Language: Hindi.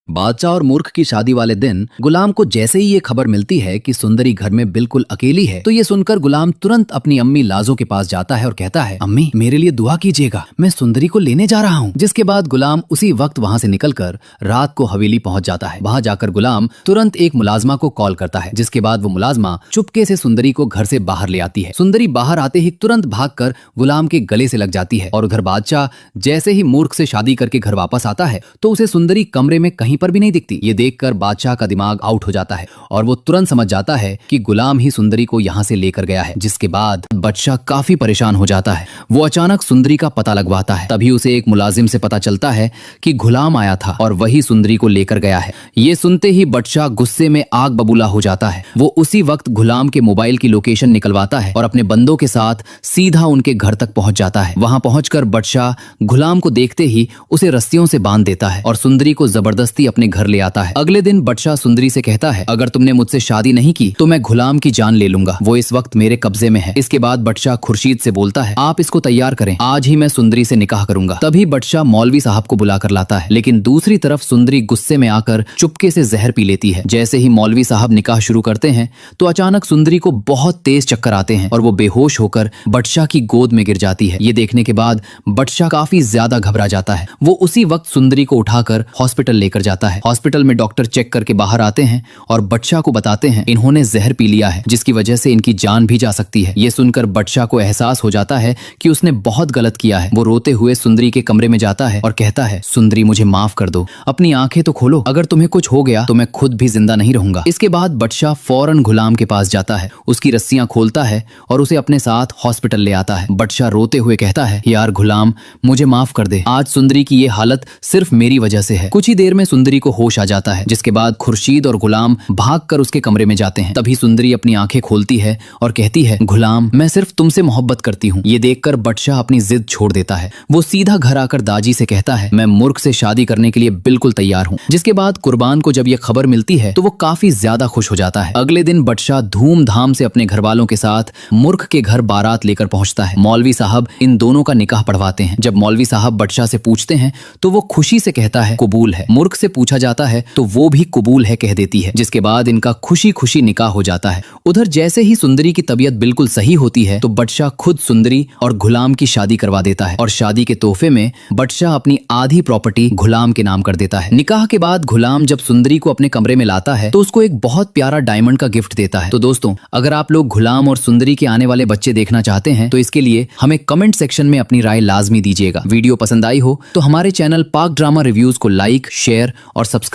बादशाह और मूर्ख की शादी वाले दिन गुलाम को जैसे ही ये खबर मिलती है कि सुंदरी घर में बिल्कुल अकेली है, तो ये सुनकर गुलाम तुरंत अपनी अम्मी लाजो के पास जाता है और कहता है, अम्मी मेरे लिए दुआ कीजिएगा, मैं सुंदरी को लेने जा रहा हूँ। जिसके बाद गुलाम उसी वक्त वहाँ से निकलकर रात को हवेली पहुँच जाता है। वहाँ जाकर गुलाम तुरंत एक मुलाजमा को कॉल करता है, जिसके बाद वो मुलाजमा चुपके से सुंदरी को घर से बाहर ले आती है। सुंदरी बाहर आते ही तुरंत भागकर गुलाम के गले से लग जाती है और उधर बादशाह जैसे ही मूर्ख से शादी करके घर वापस आता है तो उसे सुंदरी कमरे में कहीं पर भी नहीं दिखती। ये देखकर बादशाह का दिमाग आउट हो जाता है और वो तुरंत समझ जाता है कि गुलाम ही सुंदरी को यहाँ से लेकर गया है। जिसके बाद बादशाह काफी परेशान हो जाता है। वो अचानक सुंदरी का पता लगवाता है। तभी उसे एक मुलाजिम से पता चलता है कि गुलाम आया था और वही सुंदरी को लेकर गया है। ये सुनते ही बादशाह गुस्से में आग बबूला हो जाता है। वो उसी वक्त गुलाम के मोबाइल की लोकेशन निकलवाता है और अपने बंदों के साथ सीधा उनके घर तक पहुंच जाता है। वहां पहुंचकर बादशाह गुलाम को देखते ही उसे रस्सियों से बांध देता है और सुंदरी को जबरदस्ती अपने घर ले आता है। अगले दिन बादशाह सुंदरी से कहता है, अगर तुमने मुझसे शादी नहीं की तो मैं गुलाम की जान ले लूंगा, वो इस वक्त मेरे कब्जे में है। इसके बाद बादशाह खुर्शीद से बोलता है, आप इसको तैयार करें, आज ही मैं सुंदरी से निकाह करूंगा। तभी बादशाह मौलवी साहब को बुलाकर लाता है, लेकिन दूसरी तरफ सुंदरी गुस्से में आकर चुपके से जहर पी लेती है। जैसे ही मौलवी साहब निकाह शुरू करते हैं तो अचानक सुंदरी को बहुत तेज चक्कर आते हैं और वो बेहोश होकर बादशाह की गोद में गिर जाती है। ये देखने के बाद बादशाह काफी ज्यादा घबरा जाता है। वो उसी वक्त सुंदरी को उठाकर हॉस्पिटल लेकर जाता है। हॉस्पिटल में डॉक्टर चेक करके बाहर आते हैं और बादशाह को बताते हैं इन्होंने जहर पी लिया है, जिसकी वजह से इनकी जान भी जा सकती है। ये सुनकर बादशाह को एहसास हो जाता है कि उसने बहुत गलत किया है। वो रोते हुए सुंदरी के कमरे में जाता है और कहता है, सुंदरी मुझे माफ कर दो, अपनी आंखें तो खोलो, अगर तुम्हें कुछ हो गया तो मैं खुद भी जिंदा नहीं रहूंगा। इसके बाद बादशाह फौरन गुलाम के पास जाता है, उसकी रस्सियां खोलता है और उसे अपने साथ हॉस्पिटल ले आता है। बादशाह रोते हुए कहता है, यार गुलाम मुझे माफ कर दे, आज सुंदरी की ये हालत सिर्फ मेरी वजह से है। कुछ ही देर में सुंदरी को होश आ जाता है। जिसके बाद खुर्शीद और गुलाम भागकर उसके कमरे में जाते हैं। तभी सुंदरी अपनी आंखें खोलती है और कहती है, गुलाम मैं सिर्फ तुमसे मोहब्बत करती हूँ। ये देखकर बादशाह अपनी जिद छोड़ देता है। वो सीधा घर आकर दाजी से कहता है, मैं मूर्ख से शादी करने के लिए बिल्कुल तैयार हूँ। जिसके बाद कुर्बान को जब ये खबर मिलती है तो वो काफी ज्यादा खुश हो जाता है। अगले दिन बादशाह धूमधाम से अपने घर वालों के साथ मूर्ख के घर बारात लेकर पहुंचता है। मौलवी साहब इन दोनों का निकाह पढ़वाते हैं। जब मौलवी साहब बादशाह से पूछते हैं तो वो खुशी से कहता है कबूल है। मूर्ख से पूछा जाता है तो वो भी कबूल है कह देती है। जिसके बाद इनका खुशी खुशी निकाह हो जाता है। उधर जैसे ही सुंदरी की तबीयत बिल्कुल सही होती है तो बादशाह खुद सुंदरी और गुलाम की शादी करवा देता है और शादी के तोहफे में बादशाह अपनी आधी प्रॉपर्टी गुलाम के नाम कर देता है। निकाह के बाद गुलाम जब सुंदरी को अपने कमरे में लाता है तो उसको एक बहुत प्यारा डायमंड का गिफ्ट देता है। तो दोस्तों, अगर आप लोग गुलाम और सुंदरी के आने वाले बच्चे देखना चाहते हैं तो इसके लिए हमें कमेंट सेक्शन में अपनी राय लाजमी दीजिएगा। वीडियो पसंद आई हो तो हमारे चैनल पाक ड्रामा रिव्यूज को लाइक, शेयर और सब्सक्राइब